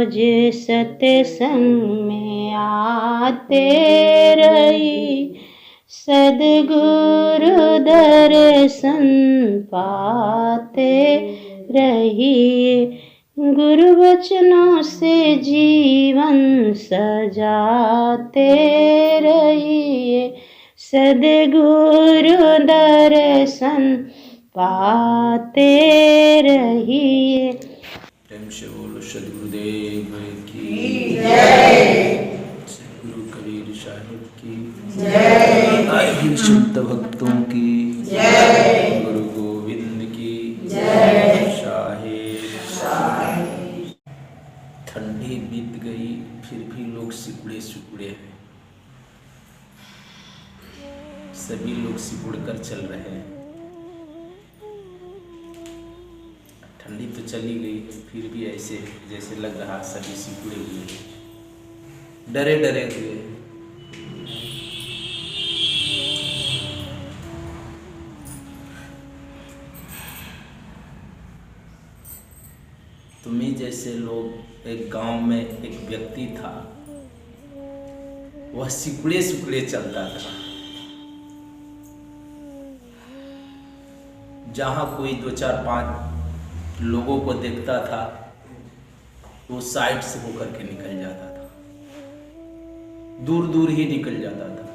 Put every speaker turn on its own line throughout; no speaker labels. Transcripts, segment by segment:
रोज सत्संग में आते रही, सद्गुरु दर्शन पाते रहिए, गुरु वचनों से जीवन सजाते रहिए, सद्गुरु दर्शन पाते रहिए।
प्रेम से बोलो सद्गुरुदेव की जय, गुरु कबीर साहिब की जय, शुद्ध भक्तों की जय, गुरु गोविंद की जय, साहिब। ठंडी बीत गई फिर भी लोग सिकुड़े सिकुड़े हैं, सभी लोग सिकुड़ कर चल रहे हैं। ठंडी तो चली गई फिर भी ऐसे जैसे लग रहा सभी सिकुड़े हुए हैं, डरे डरे हुए हैं। तुम्हें जैसे लोग, एक गांव में एक व्यक्ति था, वह सिकुड़े सिकुड़े चलता था। जहां कोई 2 4 5 लोगों को देखता था वो साइड से होकर के निकल जाता था, दूर दूर ही निकल जाता था।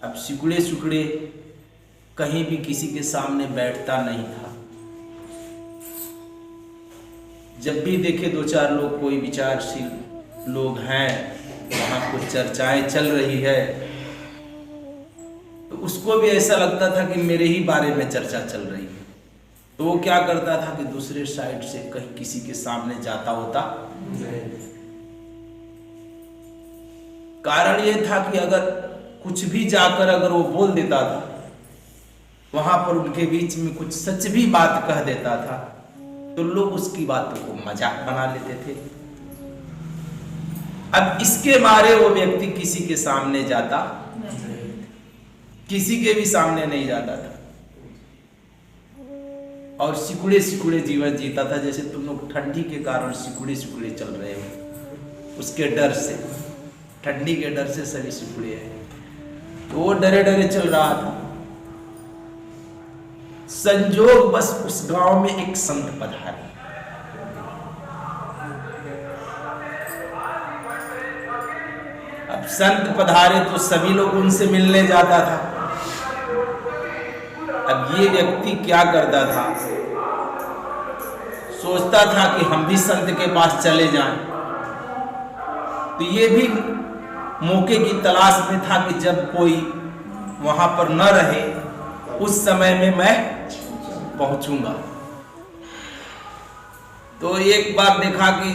अब सिकुड़े सिकुड़े कहीं भी किसी के सामने बैठता नहीं था। जब भी देखे 2 4 लोग, कोई विचारशील लोग हैं, वहां कुछ चर्चाएं चल रही है, तो उसको भी ऐसा लगता था कि मेरे ही बारे में चर्चा चल रही है। तो वो क्या करता था कि दूसरे साइड से कहीं किसी के सामने जाता होता। कारण ये था कि अगर कुछ भी जाकर अगर वो बोल देता था, वहां पर उनके बीच में कुछ सच भी बात कह देता था, तो लोग उसकी बातों को मजाक बना लेते थे। अब इसके मारे वो व्यक्ति किसी के सामने जाता, किसी के भी सामने नहीं जाता था और सिकुड़े सिकुड़े जीवन जीता था। जैसे तुम लोग ठंडी के कारण सिकुड़े सिकुड़े चल रहे हो, उसके डर से, ठंडी के डर से सभी सिकुड़े हैं। तो वो डरे डरे चल रहा था। संजोग बस उस गांव में एक संत पधारे। अब संत पधारे तो सभी लोग उनसे मिलने जाता था। अब ये व्यक्ति क्या करता था, सोचता था कि हम भी संत के पास चले जाएं। तो ये भी मौके की तलाश में था कि जब कोई वहां पर न रहे उस समय में मैं पहुंचूंगा। तो एक बार देखा कि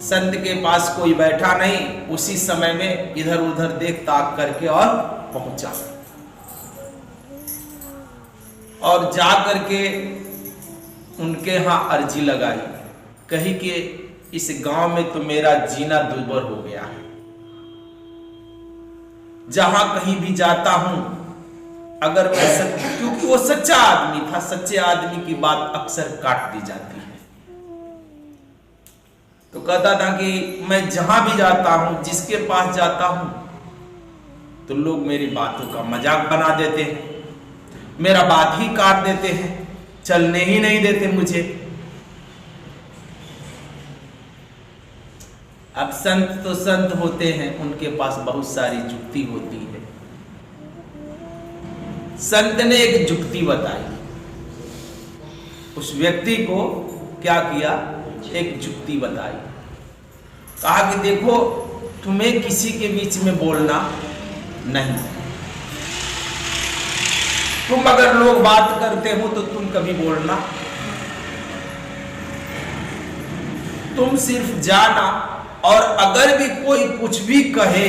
संत के पास कोई बैठा नहीं, उसी समय में इधर उधर देख ताक करके और पहुंचा और जा करके उनके यहाँ अर्जी लगाई, कही कि इस गांव में तो मेरा जीना दुर्भर हो गया है। जहां कहीं भी जाता हूं, अगर मैं क्योंकि वो सच्चा आदमी था, सच्चे आदमी की बात अक्सर काट दी जाती है। तो कहता था कि मैं जहां भी जाता हूं, जिसके पास जाता हूं, तो लोग मेरी बातों का मजाक बना देते हैं, मेरा बात ही काट देते हैं, चलने ही नहीं देते मुझे। अब संत तो संत होते हैं, उनके पास बहुत सारी जुक्ति होती है। संत ने एक जुक्ति बताई, उस व्यक्ति को क्या किया, एक जुक्ति बताई। कहा कि देखो, तुम्हें किसी के बीच में बोलना नहीं, तुम अगर लोग बात करते हो तो तुम कभी बोलना, तुम सिर्फ जाना, और अगर भी कोई कुछ भी कहे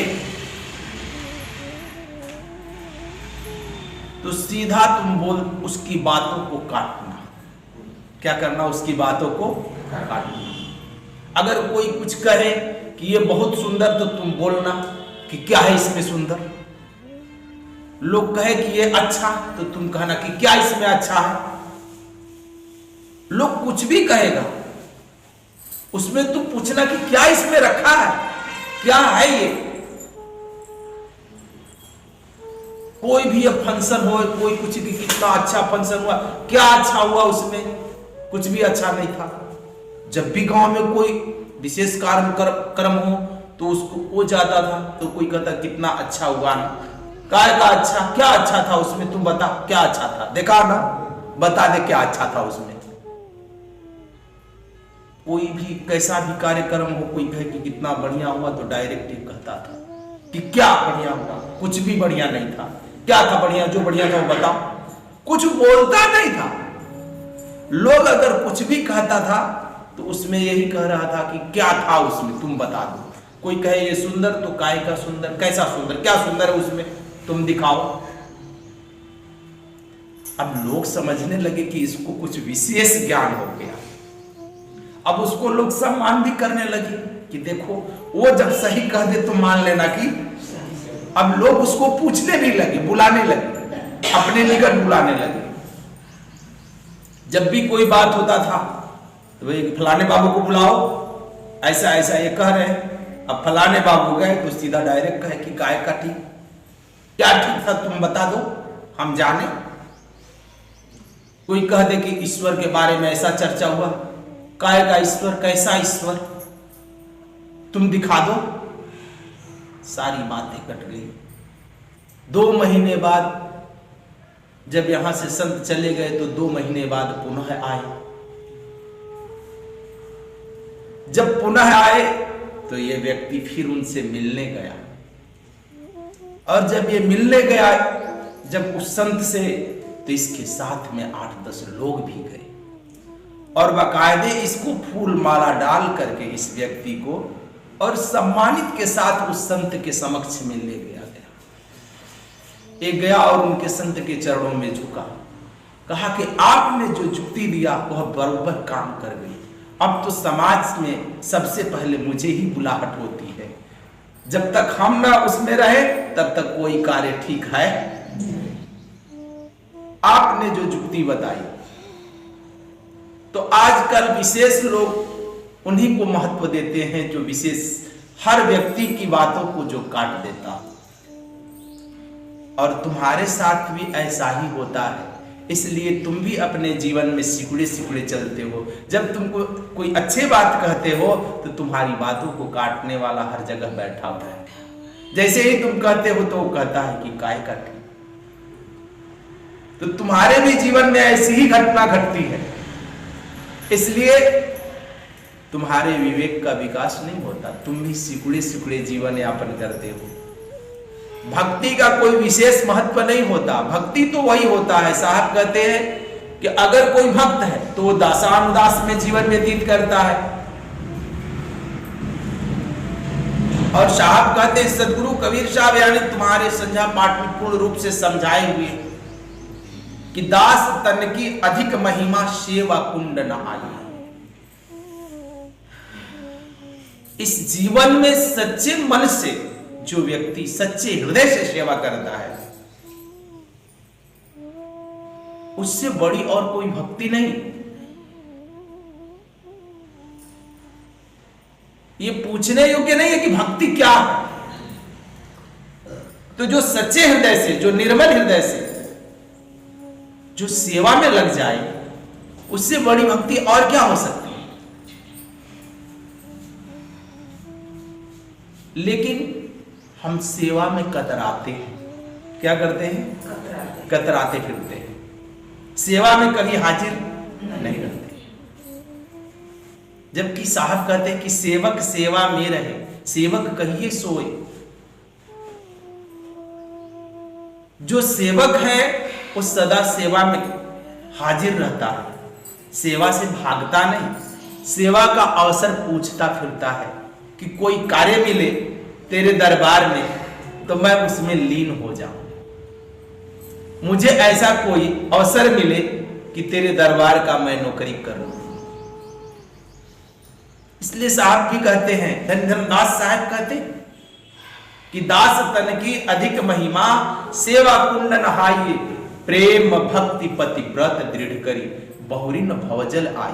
तो सीधा तुम बोल, उसकी बातों को काटना। क्या करना, उसकी बातों को काटना। अगर कोई कुछ कहे कि ये बहुत सुंदर, तो तुम बोलना कि क्या है इसमें सुंदर। लोग कहे कि ये अच्छा, तो तुम कहना कि क्या इसमें अच्छा है। लोग कुछ भी कहेगा, उसमें तू पूछना कि क्या इसमें रखा है, क्या है ये। कोई भी अब फंक्शन हो, कोई कुछ भी, कितना अच्छा फंक्शन हुआ, क्या अच्छा हुआ उसमें, कुछ भी अच्छा नहीं था। जब भी गांव में कोई विशेष कर्म हो तो उसको वो जाता था, तो कोई कहता कितना अच्छा हुआ ना, काय का अच्छा, क्या अच्छा था उसमें, तुम बता क्या अच्छा था, देखा ना, बता दे क्या अच्छा था उसमें। कोई भी कैसा भी कार्यक्रम हो, कोई कहे कि कितना बढ़िया हुआ तो डायरेक्ट ही कहता था कि क्या बढ़िया हुआ, कुछ भी बढ़िया नहीं था। क्या था बढ़िया, जो बढ़िया था वो बताओ, कुछ बोलता नहीं था। लोग अगर कुछ भी कहता था तो उसमें यही कह रहा था कि क्या था उसमें, तुम बता दो। कोई कहे ये सुंदर, तो काय का सुंदर, कैसा सुंदर, क्या सुंदर है उसमें, तुम दिखाओ। अब लोग समझने लगे कि इसको कुछ विशेष ज्ञान हो गया। अब उसको लोग सम्मान भी करने लगे कि देखो वो जब सही कह दे तो मान लेना कि। अब लोग उसको पूछने भी लगे, बुलाने लगे, अपने निकट बुलाने लगे। जब भी कोई बात होता था तो भाई फलाने बाबू को बुलाओ, ऐसा ऐसा ये कह रहे हैं। अब फलाने बाबू गए तो सीधा डायरेक्ट कहे कि काय का ठीक, क्या ठीक था तुम बता दो, हम जाने। कोई कह दे कि ईश्वर के बारे में ऐसा चर्चा हुआ, काय का ईश्वर, कैसा ईश्वर, तुम दिखा दो। सारी बातें कट गई। 2 महीने बाद जब यहां से संत चले गए तो 2 महीने बाद पुनः आए। जब पुनः आए तो ये व्यक्ति फिर उनसे मिलने गया, और जब ये मिलने गया जब उस संत से, तो इसके साथ में 8-10 लोग भी गए और बाकायदे इसको फूल माला डाल करके इस व्यक्ति को और सम्मानित के साथ उस संत के समक्ष में ले गया। एक गया और उनके संत के चरणों में झुका, कहा कि आपने जो जुक्ति दिया वह बराबर काम कर गई। अब तो समाज में सबसे पहले मुझे ही बुलाहट होती है, जब तक हम ना उसमें रहे तब तक कोई कार्य ठीक है। आपने जो जुक्ति बताई, तो आजकल विशेष लोग उन्हीं को महत्व देते हैं जो विशेष हर व्यक्ति की बातों को जो काट देता। और तुम्हारे साथ भी ऐसा ही होता है, इसलिए तुम भी अपने जीवन में सिकुड़े सिकुड़े चलते हो। जब तुमको कोई अच्छे बात कहते हो तो तुम्हारी बातों को काटने वाला हर जगह बैठा हुआ है। जैसे ही तुम कहते हो तो वो कहता है कि काय का ठीक। तो तुम्हारे भी जीवन में ऐसी ही घटना घटती है, इसलिए तुम्हारे विवेक का विकास नहीं होता, तुम भी सिकुड़े सिकुड़े जीवन यापन करते हो। भक्ति का कोई विशेष महत्व नहीं होता, भक्ति तो वही होता है। साहब कहते हैं कि अगर कोई भक्त है तो वो दासानुदास में जीवन व्यतीत करता है। और साहब कहते हैं, सदगुरु कबीर साहब यानी तुम्हारे संध्या पाठ में पूर्ण रूप से समझाए हुए कि दास तन की अधिक महिमा सेवा कुंड नहाई। इस जीवन में सच्चे मन से जो व्यक्ति सच्चे हृदय से सेवा करता है, उससे बड़ी और कोई भक्ति नहीं। ये पूछने योग्य नहीं है कि भक्ति क्या है। तो जो सच्चे हृदय से, जो निर्मल हृदय से जो सेवा में लग जाए, उससे बड़ी भक्ति और क्या हो सकती है। लेकिन हम सेवा में कतराते हैं। क्या करते हैं? कतराते फिरते हैं, सेवा में कभी हाजिर नहीं रहते। जबकि साहब कहते हैं कि सेवक सेवा में रहे, सेवक कहिए सोए। जो सेवक है वो सदा सेवा में हाजिर रहता है, सेवा से भागता नहीं, सेवा का अवसर पूछता फिरता है कि कोई कार्य मिले तेरे दरबार में तो मैं उसमें लीन हो जाऊं, मुझे ऐसा कोई अवसर मिले कि तेरे दरबार का मैं नौकरी करूं। इसलिए साहब भी कहते हैं, धनधनदास साहब कहते हैं कि दास तन की अधिक महिमा सेवा कुंड नहाइए, प्रेम भक्ति पति व्रत दृढ़ करी। बहुरी न भवजल आई।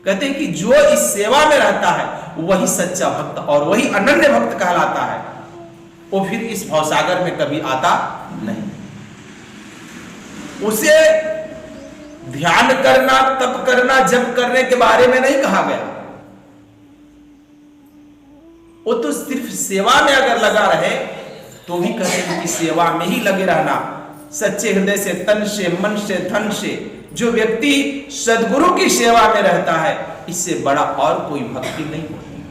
कहते हैं कि जो इस सेवा में रहता है वही सच्चा भक्त और वही अनन्य भक्त कहलाता है। वो फिर इस भवसागर में कभी आता नहीं। उसे ध्यान करना, तप करना, जप करने के बारे में नहीं कहा गया। वो तो सिर्फ सेवा में अगर लगा रहे तो भी कहते हैं कि सेवा में ही लगे रहना, सच्चे हृदय से, तन से, मन से, धन से। जो व्यक्ति सद्गुरु की सेवा में रहता है, इससे बड़ा और कोई भक्ति नहीं होती।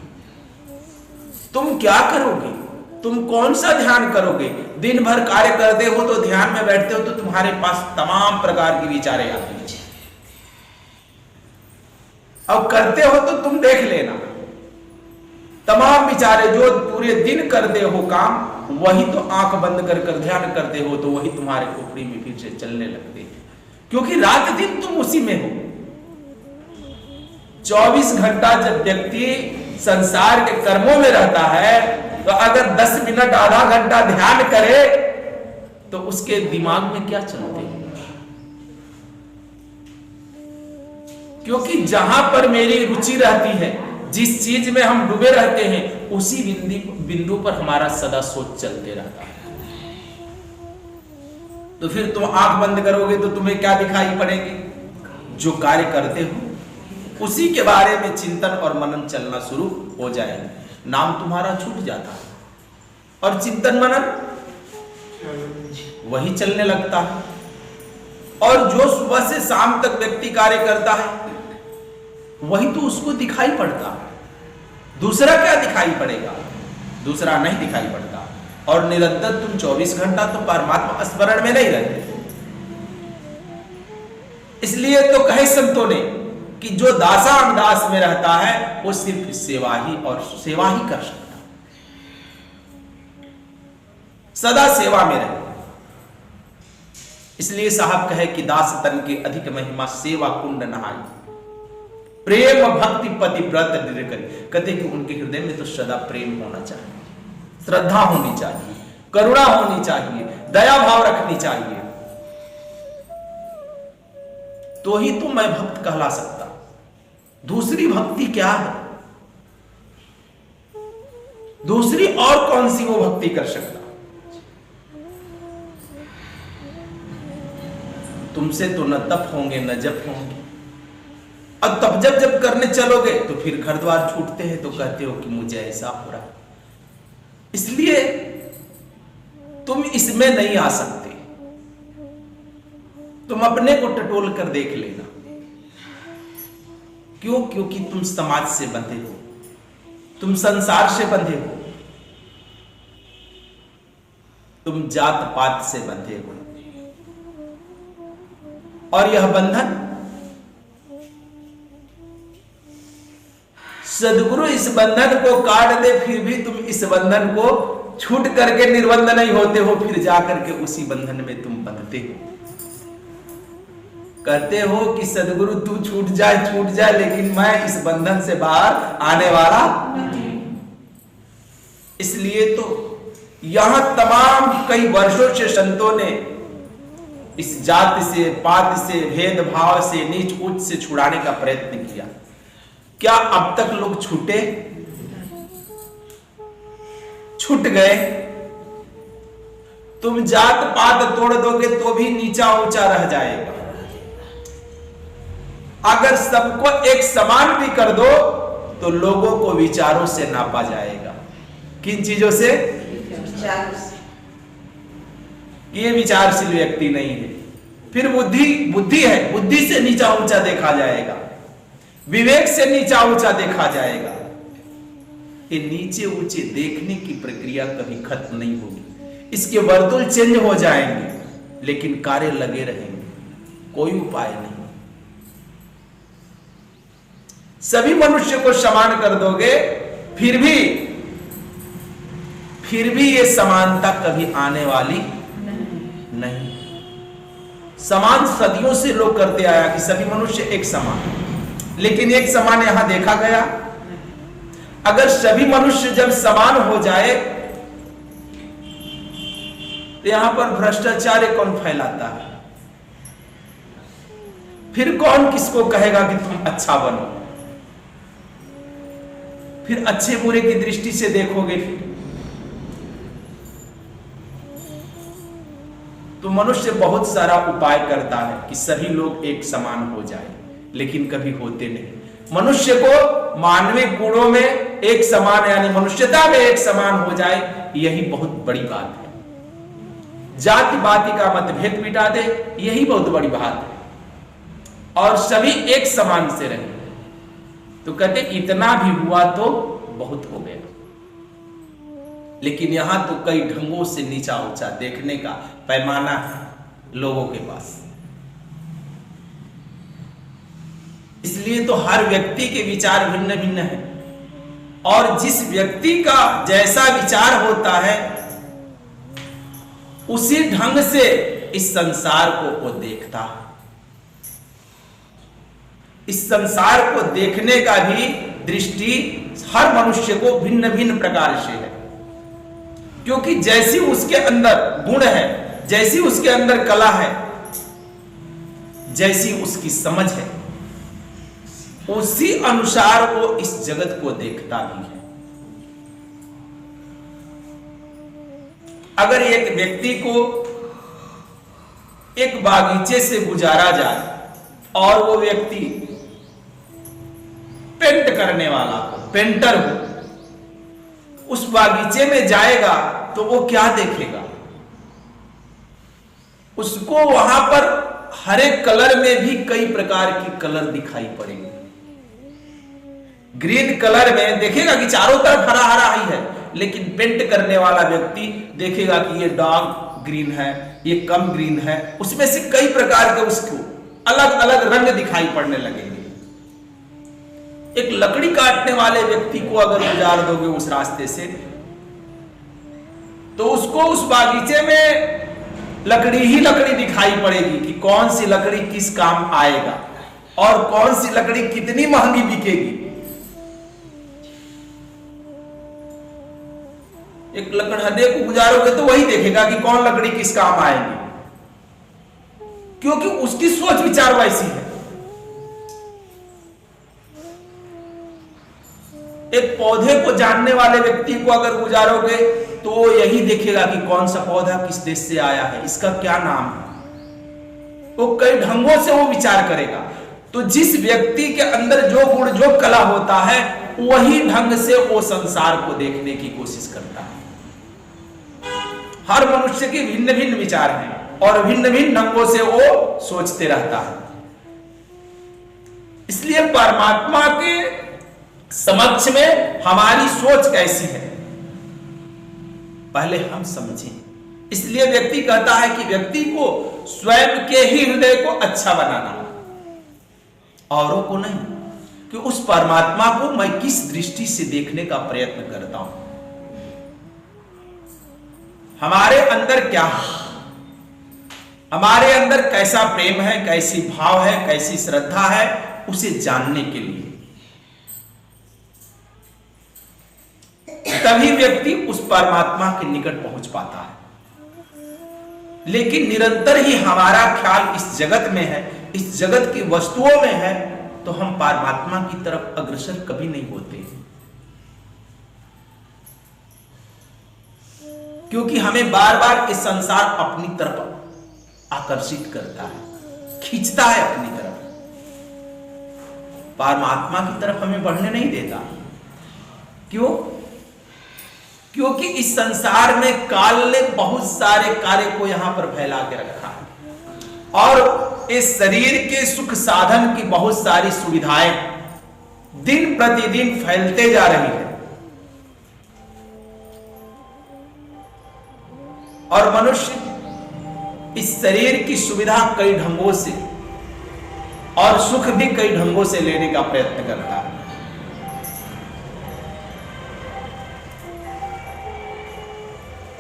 तुम क्या करोगे? तुम कौन सा ध्यान करोगे? दिन भर कार्य करते हो तो ध्यान में बैठते हो तो तुम्हारे पास तमाम प्रकार की विचारें आती हैं। अब करते हो तो तुम देख लेना, तमाम विचारे जो पूरे दिन करते हो काम, वही तो आंख बंद कर कर ध्यान करते हो तो वही तुम्हारे खोपड़ी में फिर से चलने लगते हैं, क्योंकि रात दिन तुम उसी में हो। 24 घंटा जब व्यक्ति संसार के कर्मों में रहता है तो अगर 10 मिनट, आधा घंटा ध्यान करे तो उसके दिमाग में क्या चलते हैं? क्योंकि जहां पर मेरी रुचि रहती है, जिस चीज में हम डूबे रहते हैं, उसी बिंदु पर हमारा सदा सोच चलते रहता है। तो फिर तुम आंख बंद करोगे तो तुम्हें क्या दिखाई पड़ेगी? जो कार्य करते हो उसी के बारे में चिंतन और मनन चलना शुरू हो जाएगा। नाम तुम्हारा छूट जाता है और चिंतन मनन वही चलने लगता है। और जो सुबह से शाम तक व्यक्ति कार्य करता है वही तो उसको दिखाई पड़ता है। दूसरा क्या दिखाई पड़ेगा? दूसरा नहीं दिखाई पड़ता। और निरंतर तुम 24 घंटा तो परमात्मा स्मरण में नहीं रहते। इसलिए तो कहे संतों ने कि जो दासान दास में रहता है वो सिर्फ सेवा ही और सेवा ही कर सकता, सदा सेवा में रहे। इसलिए साहब कहे कि दास तन के अधिक महिमा सेवा कुंड नहाई, प्रेम भक्ति पति व्रत दृढ़ करी। कहते कि उनके हृदय में तो सदा प्रेम होना चाहिए, श्रद्धा होनी चाहिए, करुणा होनी चाहिए, दया भाव रखनी चाहिए, तो ही तो मैं भक्त कहला सकता। दूसरी भक्ति क्या है? दूसरी और कौन सी वो भक्ति कर सकता? तुमसे तो न तप होंगे न जप होंगे। अब तब जब करने चलोगे तो फिर घर द्वार छूटते हैं तो कहते हो कि मुझे ऐसा हो रहा। इसलिए तुम इसमें नहीं आ सकते। तुम अपने को टटोल कर देख लेना। क्यों? क्योंकि तुम समाज से बंधे हो, तुम संसार से बंधे हो, तुम जात पात से बंधे हो। और यह बंधन सद्गुरु इस बंधन को काट दे, फिर भी तुम इस बंधन को छूट करके निर्बंध नहीं होते हो। फिर जाकर के उसी बंधन में तुम बंधते हो। कहते हो कि सद्गुरु तू छूट जाए, लेकिन मैं इस बंधन से बाहर आने वाला नहीं। इसलिए तो यहां तमाम कई वर्षों से संतों ने इस जाति से, पात से, भेदभाव से, नीच उच्च से छुड़ाने का प्रयत्न किया। क्या अब तक लोग छूटे? छूट गए। तुम जात पात तोड़ दोगे तो भी नीचा ऊंचा रह जाएगा। अगर सबको एक समान भी कर दो तो लोगों को विचारों से नापा जाएगा। किन चीजों से? ये विचारशील व्यक्ति नहीं है। फिर बुद्धि है, बुद्धि से नीचा ऊंचा देखा जाएगा, विवेक से नीचा ऊंचा देखा जाएगा। ये नीचे ऊंचे देखने की प्रक्रिया कभी खत्म नहीं होगी। इसके वर्तुल चेंज हो जाएंगे लेकिन कार्य लगे रहेंगे, कोई उपाय नहीं। सभी मनुष्य को समान कर दोगे फिर भी ये समानता कभी आने वाली नहीं। समान सदियों से लोग करते आया कि सभी मनुष्य एक समान, लेकिन एक समान यहां देखा गया। अगर सभी मनुष्य जब समान हो जाए तो यहां पर भ्रष्टाचार कौन फैलाता है? फिर कौन किसको कहेगा कि तुम अच्छा बनो? फिर अच्छे बुरे की दृष्टि से देखोगे फिर। तो मनुष्य बहुत सारा उपाय करता है कि सभी लोग एक समान हो जाए, लेकिन कभी होते नहीं। मनुष्य को मानवीय गुणों में एक समान, यानी मनुष्यता में एक समान हो जाए, यही बहुत बड़ी बात है। जाति बाति का मतभेद मिटा दे, यही बहुत बड़ी बात है, और सभी एक समान से रहे। तो कहते इतना भी हुआ तो बहुत हो गया। लेकिन यहां तो कई ढंगों से नीचा ऊंचा देखने का पैमाना है लोगों के पास। इसलिए तो हर व्यक्ति के विचार भिन्न भिन्न है, और जिस व्यक्ति का जैसा विचार होता है उसी ढंग से इस संसार को वो देखता है। इस संसार को देखने का भी दृष्टि हर मनुष्य को भिन्न भिन्न प्रकार से है, क्योंकि जैसी उसके अंदर गुण है, जैसी उसके अंदर कला है, जैसी उसकी समझ है, उसी अनुसार वो इस जगत को देखता भी है। अगर एक व्यक्ति को एक बागीचे से गुजारा जाए और वो व्यक्ति पेंट करने वाला हो, पेंटर हो, उस बागीचे में जाएगा तो वो क्या देखेगा? उसको वहां पर हर एक कलर में भी कई प्रकार की कलर दिखाई पड़ेंगे। ग्रीन कलर में देखेगा कि चारों तरफ हरा हरा ही है, लेकिन पेंट करने वाला व्यक्ति देखेगा कि ये डार्क ग्रीन है, ये कम ग्रीन है, उसमें से कई प्रकार के उसको अलग अलग रंग दिखाई पड़ने लगेंगे। एक लकड़ी काटने वाले व्यक्ति को अगर गुजार दोगे उस रास्ते से, तो उसको उस बागीचे में लकड़ी ही लकड़ी दिखाई पड़ेगी कि कौन सी लकड़ी किस काम आएगा और कौन सी लकड़ी कितनी महंगी बिकेगी। एक लकड़हदे को गुजारोगे तो वही देखेगा कि कौन लकड़ी किस काम आएगी, क्योंकि उसकी सोच विचार वैसी है। एक पौधे को जानने वाले व्यक्ति को अगर गुजारोगे तो वो यही देखेगा कि कौन सा पौधा किस देश से आया है, इसका क्या नाम है। वो कई ढंगों से वो विचार करेगा। तो जिस व्यक्ति के अंदर जो गुण जो कला होता है, वही ढंग से वो संसार को देखने की कोशिश करता है। हर मनुष्य के भिन्न भिन्न विचार हैं और भिन्न भिन्न ढंगों से वो सोचते रहता है। इसलिए परमात्मा के समक्ष में हमारी सोच कैसी है पहले हम समझें। इसलिए व्यक्ति कहता है कि व्यक्ति को स्वयं के ही हृदय को अच्छा बनाना, औरों को नहीं, कि उस परमात्मा को मैं किस दृष्टि से देखने का प्रयत्न करता हूं, हमारे अंदर क्या है, हमारे अंदर कैसा प्रेम है, कैसी भाव है, कैसी श्रद्धा है, उसे जानने के लिए। तभी व्यक्ति उस परमात्मा के निकट पहुंच पाता है। लेकिन निरंतर ही हमारा ख्याल इस जगत में है, इस जगत की वस्तुओं में है, तो हम परमात्मा की तरफ अग्रसर कभी नहीं होते, क्योंकि हमें बार बार इस संसार अपनी तरफ आकर्षित करता है, खींचता है अपनी तरफ, परमात्मा की तरफ हमें बढ़ने नहीं देता। क्यों? क्योंकि इस संसार में काल ने बहुत सारे कार्य को यहां पर फैला के रखा है, और इस शरीर के सुख साधन की बहुत सारी सुविधाएं दिन प्रतिदिन फैलते जा रही है, और मनुष्य इस शरीर की सुविधा कई ढंगों से और सुख भी कई ढंगों से लेने का प्रयत्न करता है।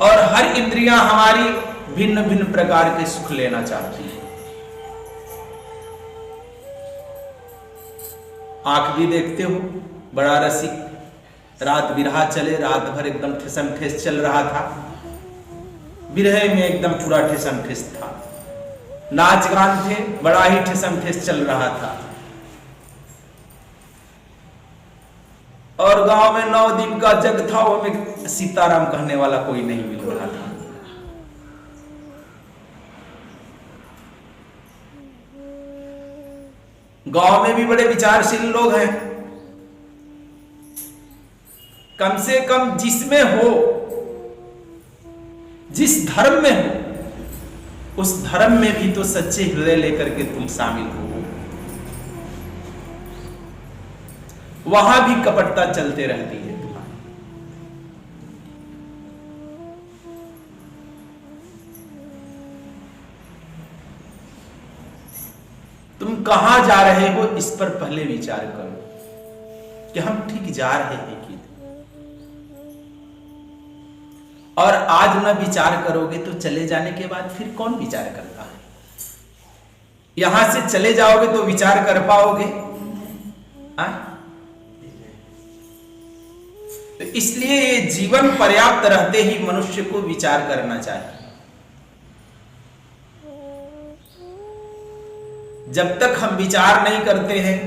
और हर इंद्रियां हमारी भिन्न भिन्न प्रकार के सुख लेना चाहती है। आंख भी देखते हो, बड़ा रसिक, रात बिरहा चले, रात भर एकदम ठेसम ठेस चल रहा था, बिरहे में एकदम पूरा ठेसम ठेस था, नाच गान थे, बड़ा ही ठेसम ठेस चल रहा था। और गांव में 9 दिन का जग था, वो में सीताराम कहने वाला कोई नहीं मिल रहा था। गांव में भी बड़े विचारशील लोग हैं, कम से कम जिसमें हो, जिस धर्म में हो, उस धर्म में भी तो सच्चे हृदय लेकर के तुम शामिल हो। वहां भी कपटता चलते रहती है तुम्हारी। तुम कहां जा रहे हो, इस पर पहले विचार करो कि हम ठीक जा रहे हैं कि। और आज न विचार करोगे तो चले जाने के बाद फिर कौन विचार करता है? यहां से चले जाओगे तो विचार कर पाओगे? तो इसलिए ये जीवन पर्याप्त रहते ही मनुष्य को विचार करना चाहिए। जब तक हम विचार नहीं करते हैं,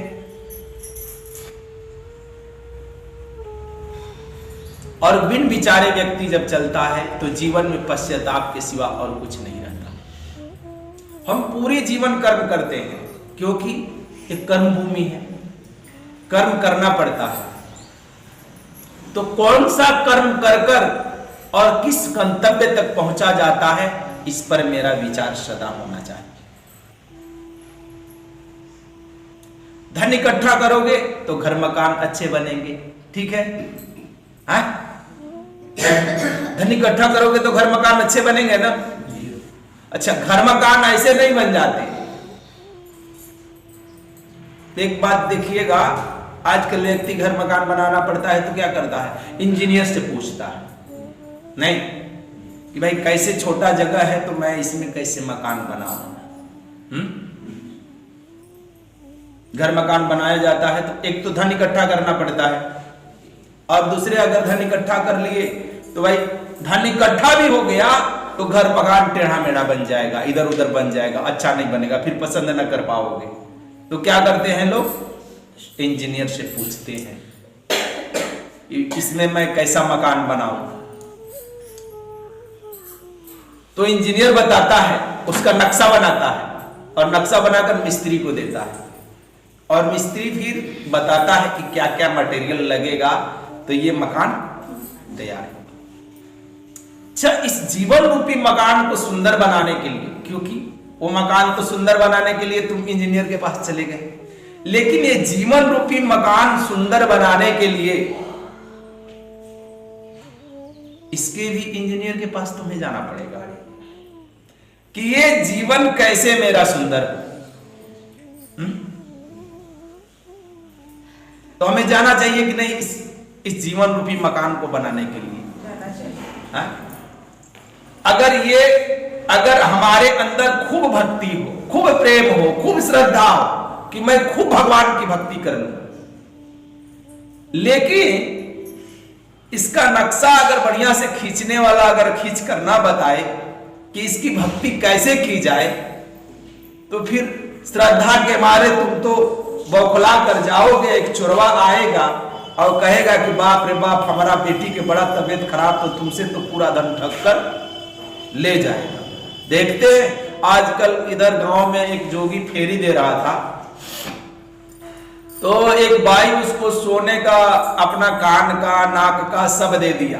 और बिन विचारे व्यक्ति जब चलता है तो जीवन में पश्चाताप के सिवा और कुछ नहीं रहता। हम पूरे जीवन कर्म करते हैं क्योंकि एक कर्म भूमि है, कर्म करना पड़ता है। तो कौन सा कर्म कर कर और किस गंतव्य तक पहुंचा जाता है, इस पर मेरा विचार सदा होना चाहिए। धन इकट्ठा करोगे तो घर मकान अच्छे बनेंगे, ठीक है? धन इकट्ठा करोगे तो घर मकान अच्छे बनेंगे ना? अच्छा, घर मकान ऐसे नहीं बन जाते। एक बात देखिएगा, आजकल व्यक्ति घर मकान बनाना पड़ता है तो क्या करता है? इंजीनियर से पूछता है, नहीं कि भाई कैसे छोटा जगह है तो मैं इसमें कैसे मकान बनाऊं। घर मकान बनाया जाता है तो एक तो धन इकट्ठा करना पड़ता है, और दूसरे अगर धन इकट्ठा कर लिए तो भाई धन इकट्ठा भी हो गया तो घर मकान टेढ़ा मेढ़ा बन जाएगा, इधर उधर बन जाएगा, अच्छा नहीं बनेगा, फिर पसंद न कर पाओगे। तो क्या करते हैं लोग? इंजीनियर से पूछते हैं इसमें मैं कैसा मकान बनाऊं। तो इंजीनियर बताता है, उसका नक्शा बनाता है, और नक्शा बनाकर मिस्त्री को देता है, और मिस्त्री फिर बताता है कि क्या क्या मटेरियल लगेगा तो ये मकान तैयार है। अच्छा, इस जीवन रूपी मकान को सुंदर बनाने के लिए, क्योंकि वो मकान को सुंदर बनाने के लिए तुम इंजीनियर के पास चले गए, लेकिन ये जीवन रूपी मकान सुंदर बनाने के लिए इसके भी इंजीनियर के पास तुम्हें जाना पड़ेगा कि ये जीवन कैसे मेरा सुंदर हो। तो हमें जाना चाहिए कि नहीं इस जीवन रूपी मकान को बनाने के लिए? अगर हमारे अंदर खूब भक्ति हो, खूब प्रेम हो, खूब श्रद्धा हो कि मैं खूब भगवान की भक्ति कर लूं, लेकिन इसका नक्शा अगर बढ़िया से खींचने वाला अगर खींच कर ना बताए कि इसकी भक्ति कैसे की जाए, तो फिर श्रद्धा के मारे तुम तो बौखला कर जाओगे। एक चोरवा आएगा और कहेगा कि बाप रे बाप, हमारा बेटी के बड़ा तबीयत खराब, तो तुमसे तो पूरा धन ठग कर ले जाएगा। देखते आजकल इधर गांव में एक जोगी फेरी दे रहा था, तो एक बाई उसको सोने का अपना कान का नाक का सब दे दिया,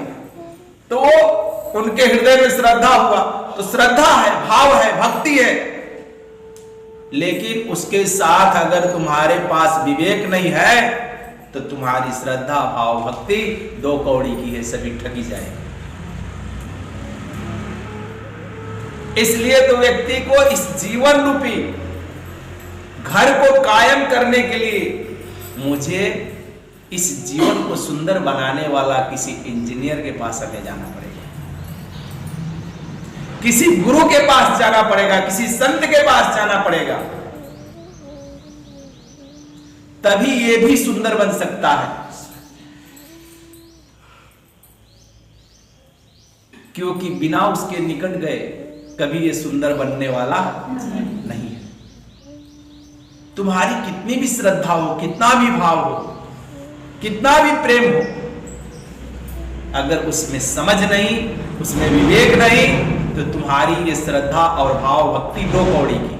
तो वो उनके हृदय में श्रद्धा हुआ। तो श्रद्धा है, भाव है, भक्ति है, लेकिन उसके साथ अगर तुम्हारे पास विवेक नहीं है तो तुम्हारी श्रद्धा भाव भक्ति 2 कौड़ी की है, सभी ठगी जाएगी। इसलिए तो व्यक्ति को इस जीवन रूपी घर को कायम करने के लिए मुझे इस जीवन को सुंदर बनाने वाला किसी इंजीनियर के पास हमें जाना पड़ेगा, किसी गुरु के पास जाना पड़ेगा, किसी संत के पास जाना पड़ेगा, तभी ये भी सुंदर बन सकता है। क्योंकि बिना उसके निकट गए कभी ये सुंदर बनने वाला नहीं है। तुम्हारी कितनी भी श्रद्धा हो, कितना भी भाव हो, कितना भी प्रेम हो, अगर उसमें समझ नहीं, उसमें विवेक नहीं, तो तुम्हारी ये श्रद्धा और भाव भक्ति दो कौड़ी की है।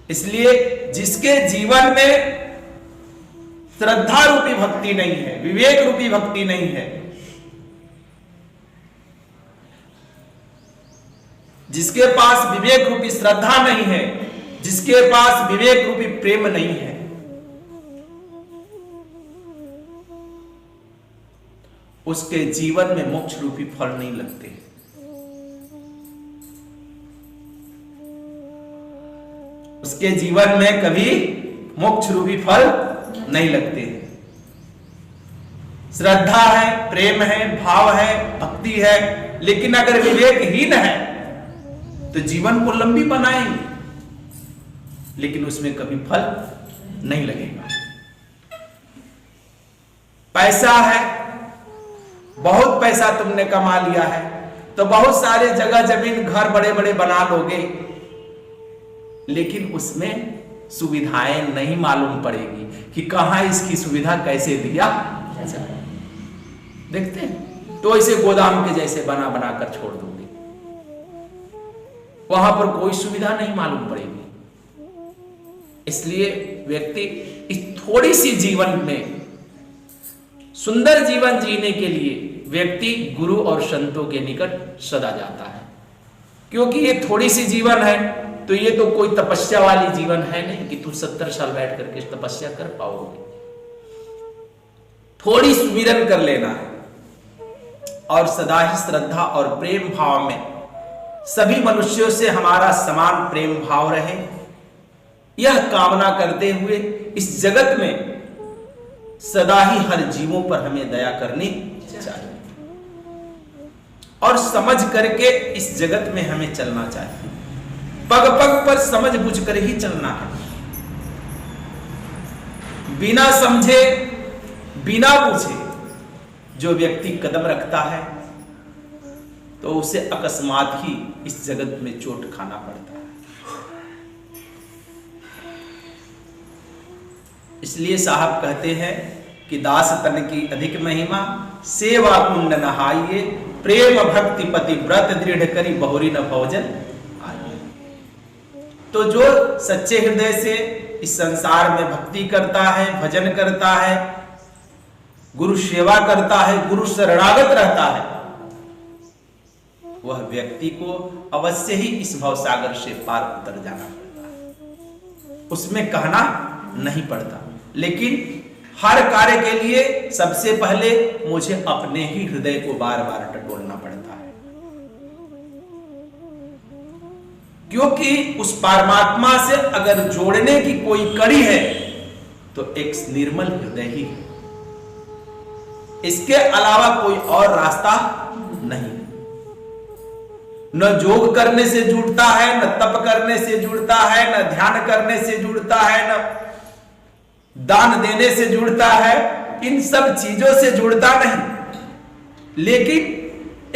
इसलिए जिसके जीवन में श्रद्धा रूपी भक्ति नहीं है, विवेक रूपी भक्ति नहीं है, जिसके पास विवेक रूपी श्रद्धा नहीं है, जिसके पास विवेक रूपी प्रेम नहीं है, उसके जीवन में मोक्ष रूपी फल नहीं लगते। उसके जीवन में कभी मोक्ष रूपी फल नहीं लगते। श्रद्धा है, प्रेम है, भाव है, भक्ति है, लेकिन अगर विवेकहीन है तो जीवन को लंबी बनाएंगे, लेकिन उसमें कभी फल नहीं लगेगा। पैसा है, बहुत पैसा तुमने कमा लिया है तो बहुत सारे जगह जमीन घर बड़े बड़े बना लोगे, लेकिन उसमें सुविधाएं नहीं मालूम पड़ेगी कि कहां इसकी सुविधा कैसे दिया जाए। देखते हैं तो ऐसे गोदाम के जैसे बना बना कर छोड़ दोगे, वहां पर कोई सुविधा नहीं मालूम पड़ेगी। इसलिए व्यक्ति इस थोड़ी सी जीवन में सुंदर जीवन जीने के लिए व्यक्ति गुरु और संतों के निकट सदा जाता है, क्योंकि ये थोड़ी सी जीवन है, तो ये तो कोई तपस्या वाली जीवन है नहीं कि तुम 70 साल बैठ करके तपस्या कर पाओगे। थोड़ी सुमिरन कर लेना है और सदा ही श्रद्धा और प्रेम भाव में सभी मनुष्यों से हमारा समान प्रेम भाव रहे, यह कामना करते हुए इस जगत में सदा ही हर जीवों पर हमें दया करनी चाहिए और समझ करके इस जगत में हमें चलना चाहिए। पग पग पर समझ बूझ कर ही चलना है। बिना समझे, बिना पूछे जो व्यक्ति कदम रखता है तो उसे अकस्मात ही इस जगत में चोट खाना पड़ता है। इसलिए साहब कहते हैं कि दास तन की अधिक महिमा, सेवा कुंड नहाइए, प्रेम भक्ति पति व्रत दृढ़ करी बहुरी न भोजन। तो जो सच्चे हृदय से इस संसार में भक्ति करता है, भजन करता है, गुरु सेवा करता है, गुरु शरणागत रहता है, वह व्यक्ति को अवश्य ही इस भवसागर से पार उतर जाना पड़ता है, उसमें कहना नहीं पड़ता। लेकिन हर कार्य के लिए सबसे पहले मुझे अपने ही हृदय को बार बार टटोलना पड़ता है, क्योंकि उस परमात्मा से अगर जोड़ने की कोई कड़ी है तो एक निर्मल हृदय ही है, इसके अलावा कोई और रास्ता नहीं। न योग करने से जुड़ता है, न तप करने से जुड़ता है, न ध्यान करने से जुड़ता है, न दान देने से जुड़ता है, इन सब चीजों से जुड़ता नहीं, लेकिन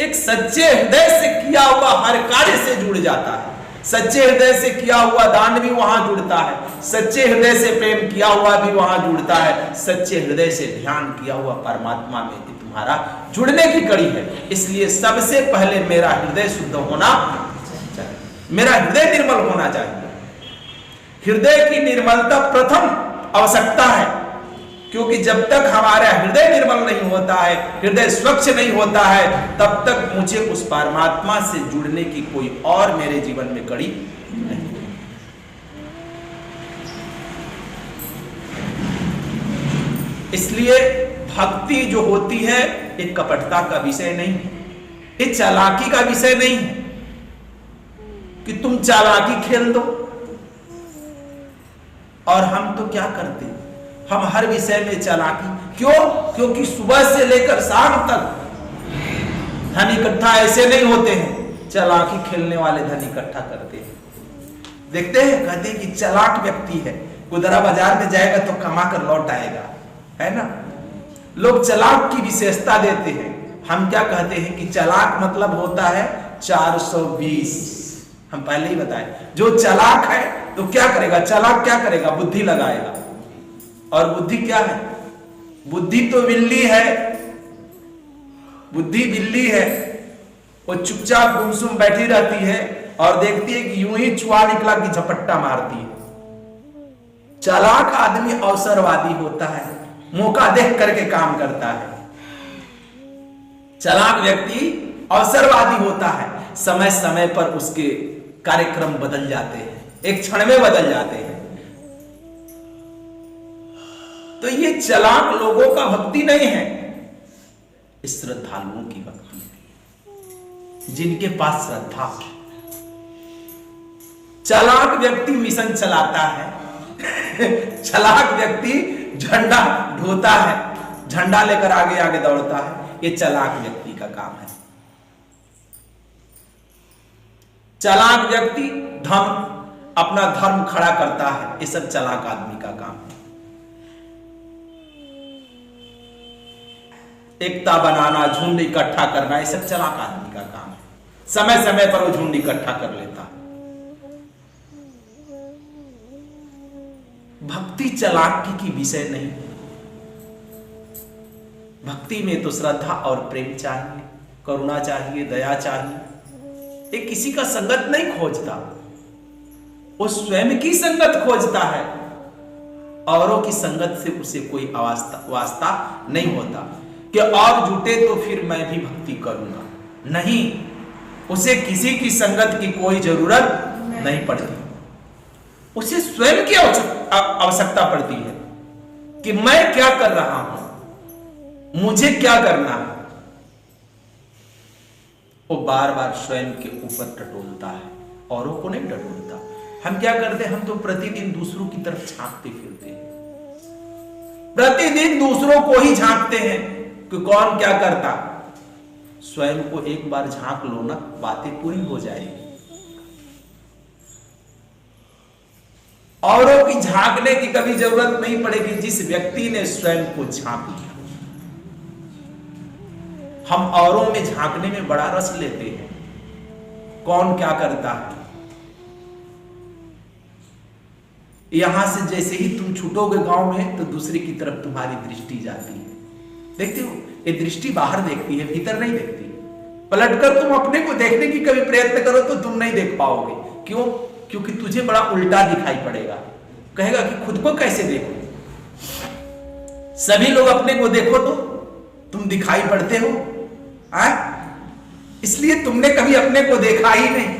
एक सच्चे हृदय से किया हुआ हर कार्य से जुड़ जाता है। सच्चे हृदय से किया हुआ दान भी वहां जुड़ता है, सच्चे हृदय से प्रेम किया हुआ भी वहां जुड़ता है, सच्चे हृदय से ध्यान किया हुआ परमात्मा में भी तुम्हारा जुड़ने की कड़ी है। इसलिए सबसे पहले मेरा हृदय शुद्ध होना चाहिए, मेरा हृदय निर्मल होना चाहिए। हृदय की निर्मलता प्रथम आवश्यकता है, क्योंकि जब तक हमारा हृदय निर्मल नहीं होता है, हृदय स्वच्छ नहीं होता है, तब तक मुझे उस परमात्मा से जुड़ने की कोई और मेरे जीवन में कड़ी नहीं। इसलिए भक्ति जो होती है एक कपटता का विषय नहीं है, एक चालाकी का विषय नहीं है कि तुम चालाकी खेल दो। और हम तो क्या करते हैं, हम हर विषय में चालाकी, क्यों? क्योंकि सुबह से लेकर शाम तक धन इकट्ठा ऐसे नहीं होते हैं, चालाकी खेलने वाले धन इकट्ठा करते हैं। देखते हैं, कहते हैं कि चालाक व्यक्ति है, गुदरा बाजार में जाएगा तो कमा कर लौट आएगा, है ना। लोग चालाक की विशेषता देते हैं, हम क्या कहते हैं कि चालाक मतलब होता है 420। हम पहले ही बताए, जो चालाक है तो क्या करेगा, चालाक क्या करेगा, बुद्धि लगाएगा। और बुद्धि क्या है, बुद्धि तो बिल्ली है, बुद्धि बिल्ली है। वो चुपचाप गुमसुम बैठी रहती है और देखती है कि यूं ही चुहा निकला कि झपट्टा मारती है। चालाक आदमी अवसरवादी होता है, मौका देख करके काम करता है। चालाक व्यक्ति अवसरवादी होता है, समय समय पर उसके कार्यक्रम बदल जाते हैं, एक क्षण में बदल जाते हैं। तो ये चालाक लोगों का भक्ति नहीं है, इस श्रद्धालुओं की भक्ति है, जिनके पास श्रद्धा। चालाक व्यक्ति मिशन चलाता है, चालाक व्यक्ति झंडा ढोता है, झंडा लेकर आगे आगे दौड़ता है। ये चालाक व्यक्ति का काम है। चालाक व्यक्ति अपना धर्म खड़ा करता है, ये सब चालाक आदमी का काम है। एकता बनाना, झुंड इकट्ठा करना, ये सब चालाक आदमी का काम है। समय समय पर वो झुंड इकट्ठा कर लेता है। भक्ति चालाकी की विषय नहीं। भक्ति में तो श्रद्धा और प्रेम चाहिए, करुणा चाहिए, दया चाहिए। ये किसी का संगत नहीं खोजता, वो स्वयं की संगत खोजता है। औरों की संगत से उसे कोई वास्ता नहीं होता कि और जुटे तो फिर मैं भी भक्ति करूंगा। नहीं, उसे किसी की संगत की कोई जरूरत नहीं पड़ती। उसे स्वयं की आवश्यकता पड़ती है कि मैं क्या कर रहा हूं, मुझे क्या करना है। वो बार बार स्वयं के ऊपर टटोलता है, औरों को नहीं टटोलता। हम क्या करते हैं, हम तो प्रतिदिन दूसरों की तरफ झांकते फिरते हैं, प्रतिदिन दूसरों को ही झांकते हैं कि कौन क्या करता। स्वयं को एक बार झांक लो ना, बातें पूरी हो जाएगी। औरों की झांकने की कभी जरूरत नहीं पड़ेगी, जिस व्यक्ति ने स्वयं को झांक लिया। हम औरों में झांकने में बड़ा रस लेते हैं, कौन क्या करता है। यहां से जैसे ही तुम छूटोगे गांव में, तो दूसरे की तरफ तुम्हारी दृष्टि जाती है। देखते हो, ये दृष्टि बाहर देखती है, भीतर नहीं देखती। पलटकर तुम अपने को देखने की कभी प्रयत्न करो तो तुम नहीं देख पाओगे। क्यों? क्योंकि तुझे बड़ा उल्टा दिखाई पड़ेगा। कहेगा कि खुद को कैसे देखो, सभी लोग अपने को देखो तो तुम दिखाई पड़ते हो। इसलिए तुमने कभी अपने को देखा ही नहीं।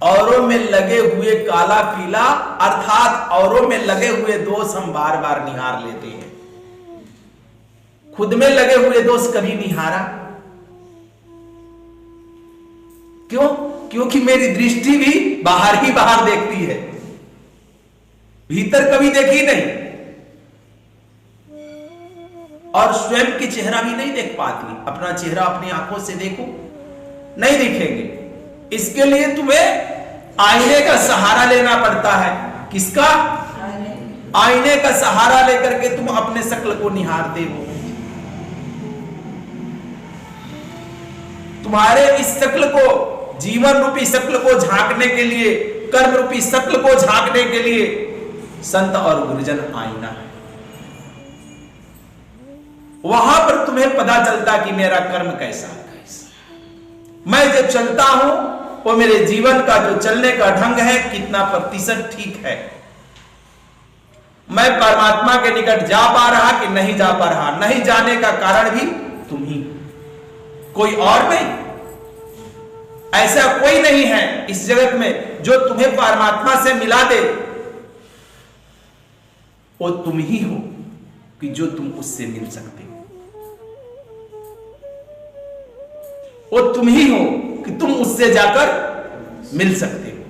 औरों में लगे हुए काला पीला, अर्थात औरों में लगे हुए दोष हम बार बार निहार लेते हैं, खुद में लगे हुए दोष कभी निहारा। क्यों? क्योंकि मेरी दृष्टि भी बाहर ही बाहर देखती है, भीतर कभी देखी नहीं, और स्वयं की चेहरा भी नहीं देख पाती। अपना चेहरा अपनी आंखों से देखो, नहीं दिखेंगे। इसके लिए तुम्हें आईने का सहारा लेना पड़ता है। किसका? आईने का सहारा लेकर के तुम अपने शक्ल को निहारते हो। तुम्हारे इस शक्ल को, जीवन रूपी शक्ल को झांकने के लिए, कर्म रूपी शक्ल को झांकने के लिए संत और गुरुजन आईना है। वहां पर तुम्हें पता चलता कि मेरा कर्म कैसा है। मैं जो चलता हूं वो मेरे जीवन का जो चलने का ढंग है कितना प्रतिशत ठीक है। मैं परमात्मा के निकट जा पा रहा कि नहीं जा पा रहा। नहीं जाने का कारण भी तुम ही, कोई और नहीं। ऐसा कोई नहीं है इस जगत में जो तुम्हें परमात्मा से मिला दे। वो तुम ही हो कि जो तुम उससे मिल सकते हो। वो तुम ही हो कि तुम उससे जाकर मिल सकते हो,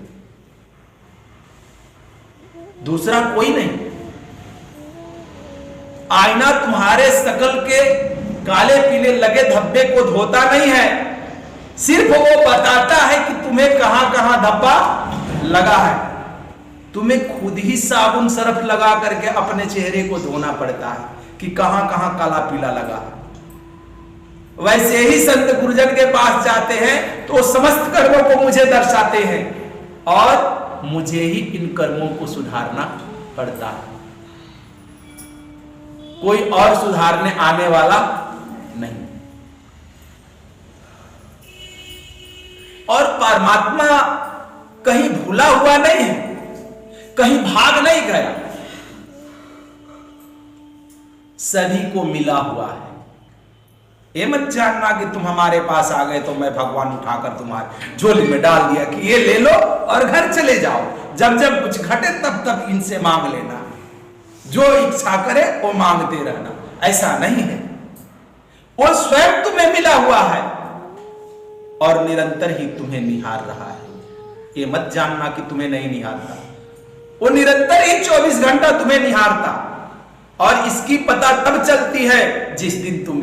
दूसरा कोई नहीं। आईना तुम्हारे शकल के काले पीले लगे धब्बे को धोता नहीं है, सिर्फ वो बताता है कि तुम्हें कहां कहां धब्बा लगा है। तुम्हें खुद ही साबुन सरफ लगा करके अपने चेहरे को धोना पड़ता है कि कहां कहां काला पीला लगा है। वैसे ही संत गुरुजन के पास जाते हैं तो समस्त कर्मों को मुझे दर्शाते हैं और मुझे ही इन कर्मों को सुधारना पड़ता है, कोई और सुधारने आने वाला नहीं। और परमात्मा कहीं भूला हुआ नहीं है, कहीं भाग नहीं गया, सभी को मिला हुआ है। ये मत जानना कि तुम हमारे पास आ गए तो मैं भगवान उठाकर तुम्हारे झोली में डाल दिया कि ये ले लो और घर चले जाओ, जब जब कुछ घटे तब तब इनसे मांग लेना, जो इच्छा करे वो मांगते रहना। ऐसा नहीं है, वो स्वयं तुम्हें मिला हुआ है और निरंतर ही तुम्हें निहार रहा है। ये मत जानना कि तुम्हें नहीं निहारता, वो निरंतर ही 24 घंटा तुम्हें निहारता। और इसकी पता तब चलती है जिस दिन तुम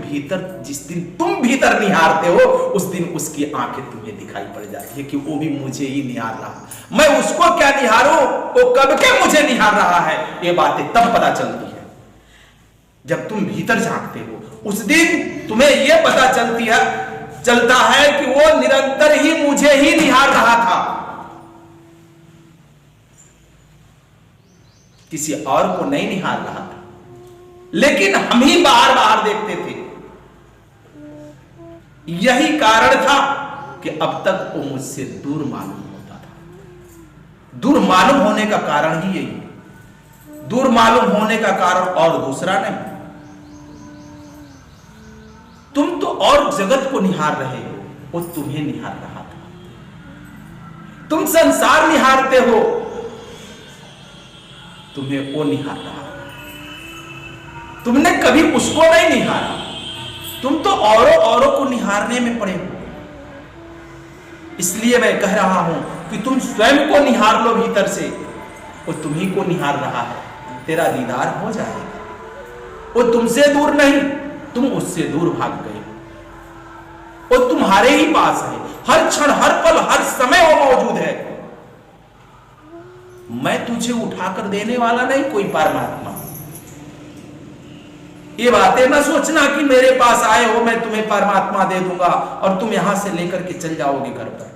भीतर निहारते हो, उस दिन उसकी आंखें तुम्हें दिखाई पड़ जाती है कि वो भी मुझे ही निहार रहा, मैं उसको क्या निहारूं, वो कब के मुझे निहार रहा है। ये बातें तब पता चलती है जब तुम भीतर झांकते हो, उस दिन तुम्हें यह पता चलता है कि वो निरंतर ही मुझे ही निहार रहा था, किसी और को नहीं निहार रहा था। लेकिन हम ही बाहर बाहर देखते थे। यही कारण था कि अब तक वो मुझसे दूर मालूम होता था। दूर मालूम होने का कारण ही यही है, दूर मालूम होने का कारण और दूसरा नहीं। तुम तो और जगत को निहार रहे हो, वो तुम्हें निहार रहा था। तुम संसार निहारते हो, तुम्हें वो निहार रहा। तुमने कभी उसको नहीं निहारा, तुम तो औरों को निहारने में पड़े हो। इसलिए मैं कह रहा हूं कि तुम स्वयं को निहार लो भीतर से, वो तुम्ही को निहार रहा है, तेरा दीदार हो जाएगा। वो तुमसे दूर नहीं, तुम उससे दूर भाग गए, वो तुम्हारे ही पास है, हर क्षण हर पल हर समय वो मौजूद है। मैं तुझे उठाकर देने वाला नहीं कोई परमात्मा। ये बातें ना सोचना कि मेरे पास आए हो मैं तुम्हें परमात्मा दे दूंगा और तुम यहां से लेकर के चल जाओगे घर पर।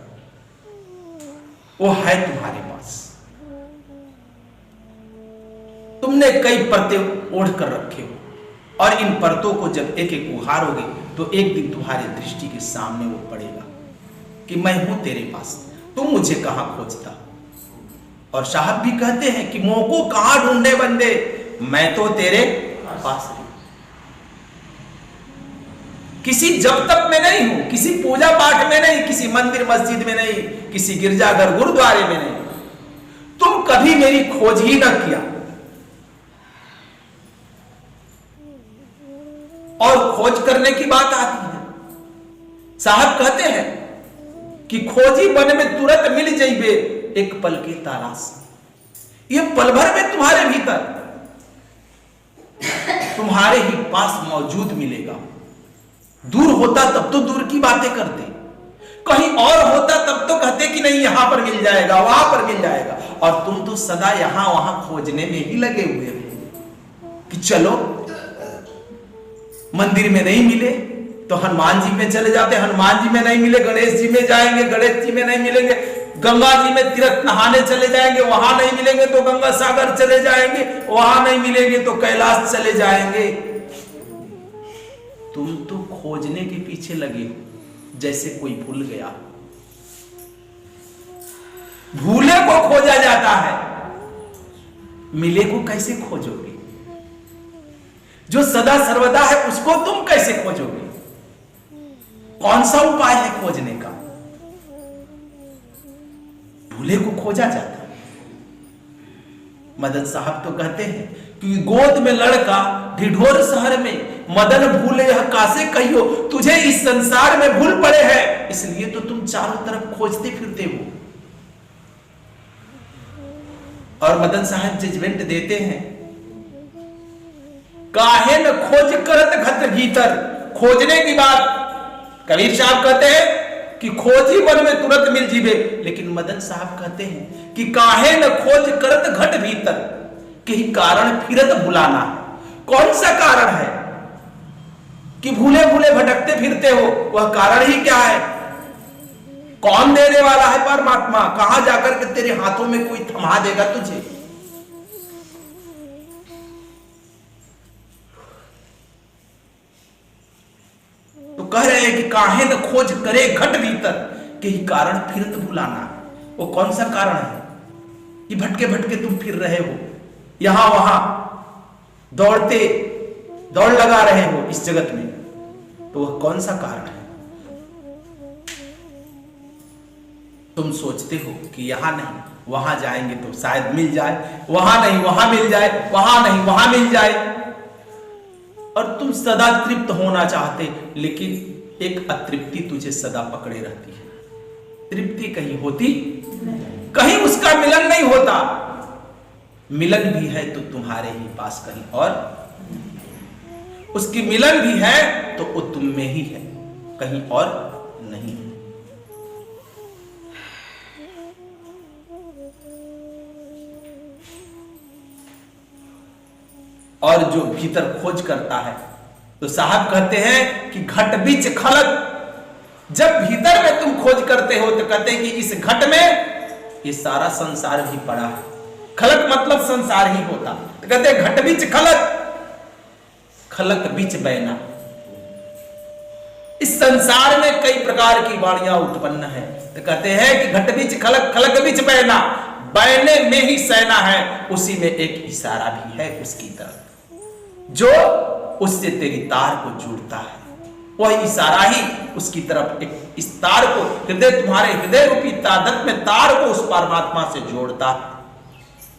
वो है तुम्हारे पास, तुमने कई परतें ओढ़ कर रखे हो और इन परतों को जब एक एक उघारोगे तो एक दिन तुम्हारी दृष्टि के सामने वो पड़ेगा कि मैं हूं तेरे पास, तुम मुझे कहां खोजता। और साहब भी कहते हैं कि मोह को कहां ढूंढे बंदे, मैं तो तेरे पास हूं। किसी जब तक में नहीं हूं, किसी पूजा पाठ में नहीं, किसी मंदिर मस्जिद में नहीं, किसी गिरजाघर गुरुद्वारे में नहीं। तुम कभी मेरी खोज ही न किया। और खोज करने की बात आती है, साहब कहते हैं कि खोजी बन में तुरंत मिल जाइबे एक पल की तलाश। ये पल भर में तुम्हारे भीतर, तुम्हारे ही पास मौजूद मिलेगा। दूर होता तब तो दूर की बातें करते, कहीं और होता तब तो कहते कि नहीं यहां पर मिल जाएगा, वहां पर मिल जाएगा। और तुम तो सदा यहां वहां खोजने में ही लगे हुए हो कि चलो मंदिर में नहीं मिले तो हनुमान जी में चले जाते, हनुमान जी में नहीं मिले गणेश जी में जाएंगे, गणेश जी में नहीं मिलेंगे गंगा जी में तीर्थ नहाने चले जाएंगे, वहां नहीं मिलेंगे तो गंगा सागर चले जाएंगे, वहां नहीं मिलेंगे तो कैलाश चले जाएंगे। तुम तो खोजने के पीछे लगे हो जैसे कोई भूल गया। भूले को खोजा जाता है, मिले को कैसे खोजोगे? जो सदा सर्वदा है उसको तुम कैसे खोजोगे? कौन सा उपाय है खोजने का? भूले को खोजा जाता है। मदन साहब तो कहते हैं कि गोद में लड़का ढिढोर शहर में, मदन भूले यह कासे कहियो, तुझे इस संसार में भूल पड़े हैं, इसलिए तो तुम चारों तरफ खोजते फिरते हो। और मदन साहब जजमेंट देते हैं, काहे न खोज करत घत भीतर। खोजने की बात कबीर साहब कहते हैं कि खोजी बन में तुरंत मिल जीवे, लेकिन मदन साहब कहते हैं कि काहे न खोज करत घट भीतर, कहीं कारण फिरत भुलाना है। कौन सा कारण है कि भूले भूले भटकते फिरते हो? वह कारण ही क्या है? कौन देने वाला है? परमात्मा। कहां जाकर के तेरे हाथों में कोई थमा देगा तुझे? तो कह रहे हैं कि काहे न खोज करे घट भीतर, के ही कारण फिरत भुलाना। वो कौन सा कारण है कि भटके भटके तुम फिर रहे हो, यहां वहां दौड़ लगा रहे हो इस जगत में? तो वह कौन सा कारण है? तुम सोचते हो कि यहां नहीं वहां जाएंगे तो शायद मिल जाए, वहां नहीं वहां मिल जाए, वहां नहीं वहां मिल जाए, और तुम सदा तृप्त होना चाहते, लेकिन एक अतृप्ति तुझे सदा पकड़े रहती है। तृप्ति कहीं होती नहीं, कहीं उसका मिलन नहीं होता। मिलन भी है तो तुम्हारे ही पास, कहीं और उसकी मिलन भी है तो वो तुम में ही है, कहीं और नहीं है। और जो भीतर खोज करता है, तो साहब कहते हैं कि घट बीच खलक। जब भीतर में तुम खोज करते हो तो कहते हैं कि इस घट में ये सारा संसार भी पड़ा है। खलक मतलब संसार ही होता, तो कहते हैं घट बीच खलक, खलक बीच बहना। इस संसार में कई प्रकार की वाणियां उत्पन्न है, तो कहते हैं कि घट बीच खलक, खलक बीच बहना, बहने में ही सहना है। उसी में एक इशारा भी है उसकी तरफ, जो उससे तेरी तार को जोड़ता है। वह इशारा ही उसकी तरफ, एक इस तार को, हृदय, तुम्हारे हृदय रूपी तादत में तार को उस परमात्मा से जोड़ता है।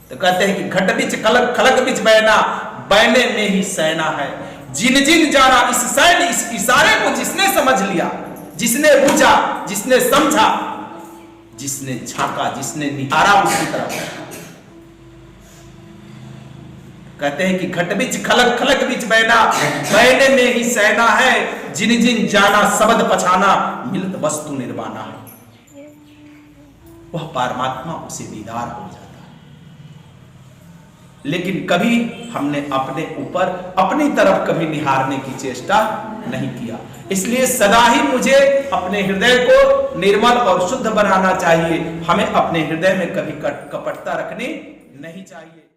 तो कहते हैं कि घट बीच खलक, खलक बीच बहना, बहने में ही सहना है। जिन जिन जाना इस सैन, इस इशारे को जिसने समझ लिया, जिसने बुझा, जिसने समझा, जिसने झांका, जिसने निहारा उसकी तरफ, कहते हैं कि घट बीच खलक, खलक बीच बहना, बहने में ही सहना है। जिन जिन जाना शब्द पछाना, मिलत वस्तु निर्वाणा है। वह परमात्मा उसे दीदार हो जाता है। लेकिन कभी हमने अपने ऊपर, अपनी तरफ कभी निहारने की चेष्टा नहीं किया। इसलिए सदा ही मुझे अपने हृदय को निर्मल और शुद्ध बनाना चाहिए। हमें अपने हृदय में कभी कपटता रखनी नहीं चाहिए।